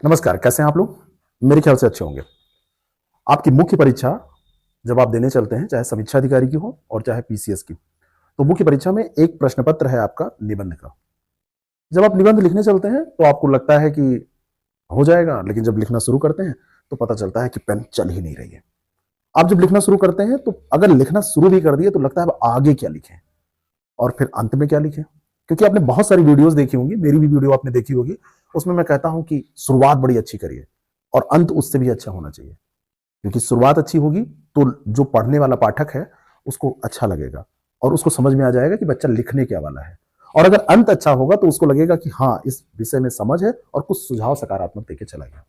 नमस्कार, कैसे हैं आप लोग? मेरे ख्याल से अच्छे होंगे। आपकी मुख्य परीक्षा जब आप देने चलते हैं, चाहे समीक्षा अधिकारी की हो और चाहे पीसीएस की, तो मुख्य परीक्षा में एक प्रश्न पत्र है आपका निबंध का। जब आप निबंध लिखने चलते हैं, तो आपको लगता है कि हो जाएगा, लेकिन जब लिखना शुरू करते हैं, तो पता चलता है कि पेन चल ही नहीं रही है। आप जब लिखना शुरू करते हैं, तो अगर लिखना शुरू भी कर दिए, तो लगता है अब आगे क्या लिखें और फिर अंत में क्या लिखें? क्योंकि आपने बहुत सारी वीडियोज़ देखी होंगी, मेरी भी वीडियो आपने देखी होगी, उसमें मैं कहता हूँ कि शुरुआत बड़ी अच्छी करिए और अंत उससे भी अच्छा होना चाहिए। क्योंकि शुरुआत अच्छी होगी तो जो पढ़ने वाला पाठक है उसको अच्छा लगेगा और उसको समझ में आ जाएगा कि बच्चा लिखने क्या वाला है। और अगर अंत अच्छा होगा तो उसको लगेगा कि हाँ, इस विषय में समझ है और कुछ सुझाव सकारात्मक देके चला गया।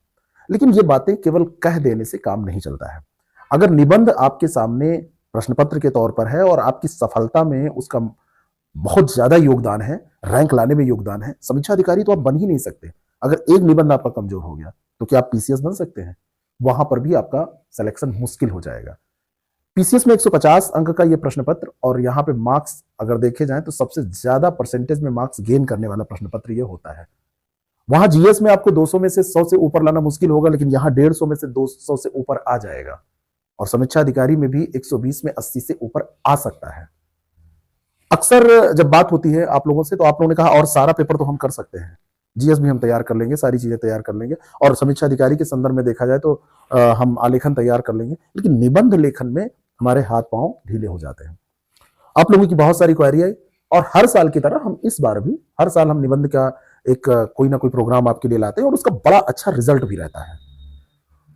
लेकिन ये बातें केवल कह देने से काम नहीं चलता है। अगर निबंध आपके सामने प्रश्न पत्र के तौर पर है और आपकी सफलता में उसका बहुत ज्यादा योगदान है, रैंक लाने में योगदान है, समीक्षा अधिकारी तो आप बन ही नहीं सकते। अगर एक निबंध आपका कमजोर हो गया तो क्या आप पीसीएस बन सकते हैं? वहां पर भी आपका सिलेक्शन मुश्किल हो जाएगा। पीसीएस में 150 अंक का ये प्रश्न पत्र और यहाँ पे मार्क्स अगर देखे जाएं तो सबसे ज्यादा परसेंटेज में मार्क्स गेन करने वाला प्रश्न पत्र ये होता है। वहां जीएस में आपको 200 में से 100 से ऊपर लाना मुश्किल होगा, लेकिन यहाँ 150 में से 200 से ऊपर आ जाएगा। और समीक्षा अधिकारी में भी 120 में 80 से ऊपर आ सकता है। अक्सर जब बात होती है आप लोगों से, तो आप लोगों ने कहा और सारा पेपर तो हम कर सकते हैं, जीएस भी हम तैयार कर लेंगे, सारी चीजें तैयार कर लेंगे, और समीक्षा अधिकारी के संदर्भ में देखा जाए तो हम आलेखन तैयार कर लेंगे, लेकिन निबंध लेखन में हमारे हाथ पांव ढीले हो जाते हैं। आप लोगों की बहुत सारी क्वेरी आई और हर साल की तरह हम इस बार भी हर साल हम निबंध का एक कोई ना कोई प्रोग्राम आपके लिए लाते हैं और उसका बड़ा अच्छा रिजल्ट भी रहता है।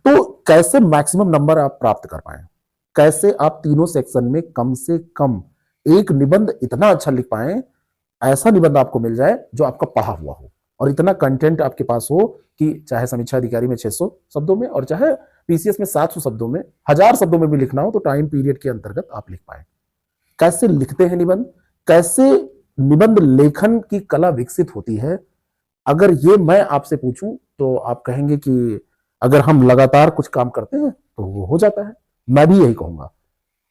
तो कैसे मैक्सिमम नंबर आप प्राप्त कर पाए, कैसे आप तीनों सेक्शन में कम से कम एक निबंध इतना अच्छा लिख पाए, ऐसा निबंध आपको मिल जाए जो आपका पढ़ा हुआ हो और इतना कंटेंट आपके पास हो कि चाहे समीक्षा अधिकारी में 600 शब्दों में और चाहे पीसीएस में 700 शब्दों में, 1000 शब्दों में भी लिखना हो तो टाइम पीरियड के अंतर्गत आप लिख पाए। कैसे लिखते हैं निबंध, कैसे निबंध लेखन की कला विकसित होती है, अगर ये मैं आपसे पूछूं तो आप कहेंगे कि अगर हम लगातार कुछ काम करते हैं तो वो हो जाता है। मैं भी यही कहूंगा।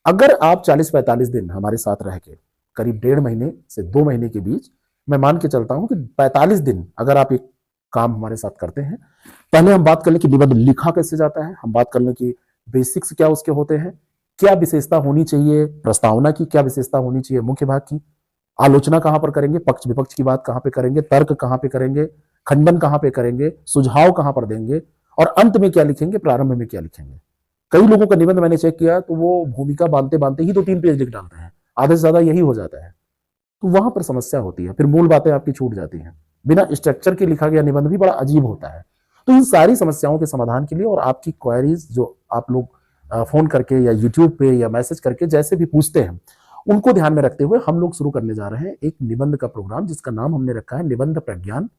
अगर आप 40-45 दिन हमारे साथ रह के करीब 1.5 महीने से 2 महीने के बीच, मैं मान के चलता हूं कि 45 दिन अगर आप एक काम हमारे साथ करते हैं, पहले हम बात कर लें कि निबंध लिखा कैसे जाता है, हम बात कर लें कि बेसिक्स क्या उसके होते हैं, क्या विशेषता होनी चाहिए प्रस्तावना की, क्या विशेषता होनी चाहिए मुख्य भाग की, आलोचना कहां पर करेंगे, पक्ष विपक्ष की बात कहां पे करेंगे, तर्क कहां पे करेंगे, खंडन कहां पे करेंगे, सुझाव कहां पर देंगे और अंत में क्या लिखेंगे, प्रारंभ में क्या लिखेंगे। कई लोगों का निबंध मैंने चेक किया तो वो भूमिका बांधते बांधते ही 2-3 पेज लिख डालते हैं, आधे से ज्यादा यही हो जाता है। तो वहां पर समस्या होती है, फिर मूल बातें आपकी छूट जाती हैं। बिना स्ट्रक्चर के लिखा गया निबंध भी बड़ा अजीब होता है। तो इन सारी समस्याओं के समाधान के लिए और आपकी क्वेरीज जो आप लोग फोन करके या यूट्यूब पे या मैसेज करके जैसे भी पूछते हैं, उनको ध्यान में रखते हुए हम लोग शुरू करने जा रहे हैं एक निबंध का प्रोग्राम जिसका नाम हमने रखा है निबंध प्रज्ञान।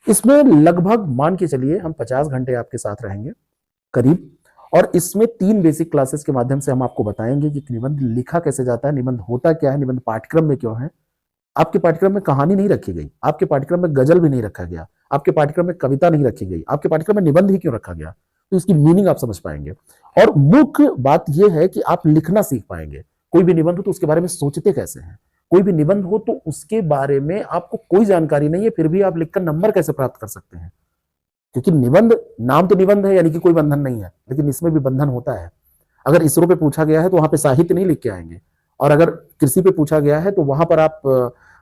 इसमें लगभग मान के चलिए हम 50 घंटे आपके साथ रहेंगे करीब, और इसमें 3 बेसिक क्लासेस के माध्यम से हम आपको बताएंगे कि निबंध लिखा कैसे जाता है, निबंध होता क्या है, निबंध पाठ्यक्रम में क्यों है। आपके पाठ्यक्रम में कहानी नहीं रखी गई, आपके पाठ्यक्रम में गजल भी नहीं रखा गया, आपके पाठ्यक्रम में कविता नहीं रखी गई, आपके पाठ्यक्रम में निबंध ही क्यों रखा गया, तो इसकी मीनिंग आप समझ पाएंगे। और मुख्य बात यह है कि आप लिखना सीख पाएंगे। कोई भी निबंध हो तो उसके बारे में सोचते कैसे हैं, कोई भी निबंध हो तो उसके बारे में आपको कोई जानकारी नहीं है, फिर भी आप लिखकर नंबर कैसे प्राप्त कर सकते हैं। क्योंकि निबंध, नाम तो निबंध है यानी कि कोई बंधन नहीं है, लेकिन इसमें भी बंधन होता है। अगर इसरो पे पूछा गया है तो वहां पे साहित्य नहीं लिख के आएंगे, और अगर कृषि पे पूछा गया है तो वहां पर आप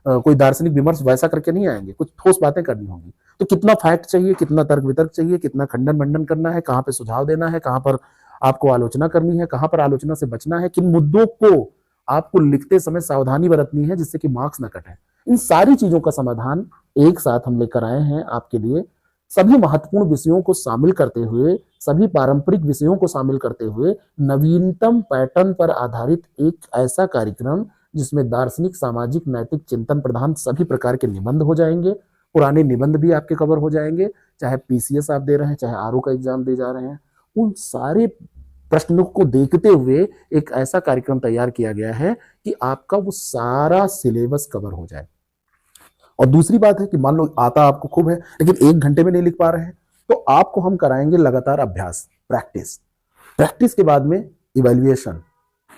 कोई दार्शनिक विमर्श वैसा करके नहीं आएंगे, कुछ ठोस बातें करनी होंगी। तो कितना फैक्ट चाहिए, कितना तर्क वितर्क चाहिए, कितना खंडन मंडन करना है, कहां पे सुझाव देना है, कहां पर आपको आलोचना करनी है, कहां पर आलोचना से बचना है, किन मुद्दों को आपको लिखते समय सावधानी बरतनी है जिससे कि मार्क्स ना कटे, इन सारी चीजों का समाधान एक साथ हम लेकर आए हैं आपके लिए। सभी महत्वपूर्ण विषयों को शामिल करते हुए, सभी पारंपरिक विषयों को शामिल करते हुए नवीनतम पैटर्न पर आधारित एक ऐसा कार्यक्रम जिसमें दार्शनिक, सामाजिक, नैतिक, चिंतन प्रधान सभी प्रकार के निबंध हो जाएंगे। पुराने निबंध भी आपके कवर हो जाएंगे, चाहे पीसीएस आप दे रहे हैं, चाहे आरओ का एग्जाम दे जा रहे हैं, उन सारे प्रश्नों को देखते हुए एक ऐसा कार्यक्रम तैयार किया गया है कि आपका वो सारा सिलेबस कवर हो जाए। और दूसरी बात है कि मान लो आता आपको खूब है लेकिन 1 घंटे में नहीं लिख पा रहे हैं, तो आपको हम कराएंगे लगातार अभ्यास, प्रैक्टिस। प्रैक्टिस के बाद में इवैल्यूएशन,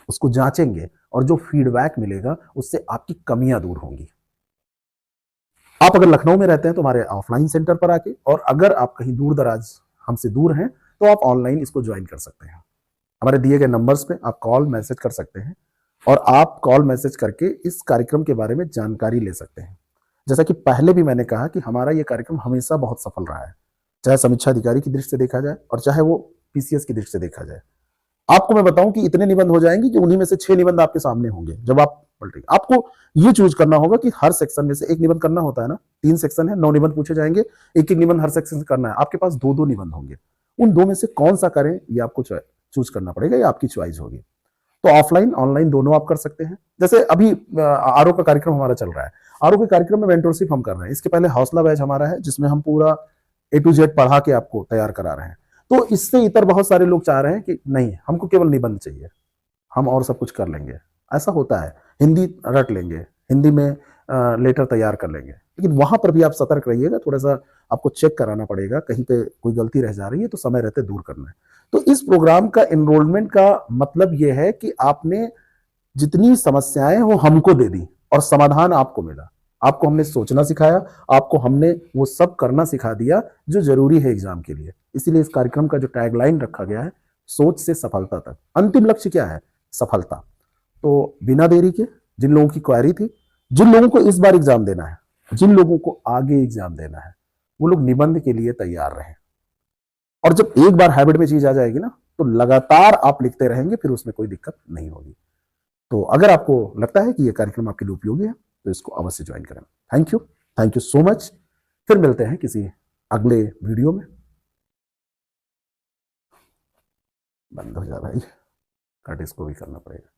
उसको जांचेंगे और जो फीडबैक मिलेगा उससे आपकी कमियां दूर होंगी। आप अगर लखनऊ में रहते हैं तो हमारे ऑफलाइन सेंटर पर आके, और अगर आप कहीं दूर दराज हमसे दूर हैं तो आप ऑनलाइन इसको ज्वाइन कर सकते हैं। हमारे दिए गए नंबर्स पे आप कॉल मैसेज कर सकते हैं, और आप कॉल मैसेज करके इस कार्यक्रम के बारे में जानकारी ले सकते हैं। जैसा कि पहले भी मैंने कहा कि हमारा ये कार्यक्रम हमेशा बहुत सफल रहा है, चाहे समीक्षा अधिकारी की दृष्टि से देखा जाए और चाहे वो पीसीएस की दृष्टि से देखा जाए। आपको मैं बताऊं कि इतने निबंध हो जाएंगे कि उन्हीं में से 6 निबंध आपके सामने होंगे जब आप पलटेंगे। आपको ये चूज करना होगा कि हर सेक्शन में से एक निबंध करना होता है ना, 3 सेक्शन है, 9 निबंध पूछे जाएंगे, एक एक निबंध हर सेक्शन से करना है। आपके पास 2-2 निबंध होंगे, उन 2 में से कौन सा करें ये आपको चूज करना पड़ेगा, ये आपकी चॉइस होगी। तो ऑफलाइन ऑनलाइन दोनों आप कर सकते हैं। जैसे अभी आरओ का कार्यक्रम हमारा चल रहा है, आरओ के कार्यक्रम में मेंटरशिप हम कर रहे हैं। इसके पहले हौसला बैच हमारा है जिसमें हम पूरा ए टू जेड पढ़ा के आपको तैयार करा रहे हैं। तो इससे इतर बहुत सारे लोग चाह रहे हैं कि नहीं, हमको केवल निबंध चाहिए, हम और सब कुछ कर लेंगे। ऐसा होता है, हिंदी रट लेंगे, हिंदी में लेटर तैयार कर लेंगे, लेकिन वहां पर भी आप सतर्क रहिएगा, थोड़ा सा आपको चेक कराना पड़ेगा, कहीं पे कोई गलती रह जा रही है तो समय रहते दूर करना है। तो इस प्रोग्राम का एनरोलमेंट का मतलब यह है कि आपने जितनी समस्याएं वो हमको दे दी और समाधान आपको मिला। आपको हमने सोचना सिखाया, आपको हमने वो सब करना सिखा दिया जो जरूरी है एग्जाम के लिए। इसीलिए इस कार्यक्रम का जो टैगलाइन रखा गया है, सोच से सफलता तक। अंतिम लक्ष्य क्या है? सफलता। तो बिना देरी के, जिन लोगों की क्वेरी थी, जिन लोगों को इस बार एग्जाम देना है, जिन लोगों को आगे एग्जाम देना है, वो लोग निबंध के लिए तैयार रहे। और जब एक बार हैबिट में चीज आ जाएगी ना, तो लगातार आप लिखते रहेंगे, फिर उसमें कोई दिक्कत नहीं होगी। तो अगर आपको लगता है कि यह कार्यक्रम आपके लिए उपयोगी है तो इसको अवश्य ज्वाइन करें। Thank you so much. फिर मिलते हैं किसी अगले वीडियो में। बंद हो जा भाई, कट इसको भी करना पड़ेगा।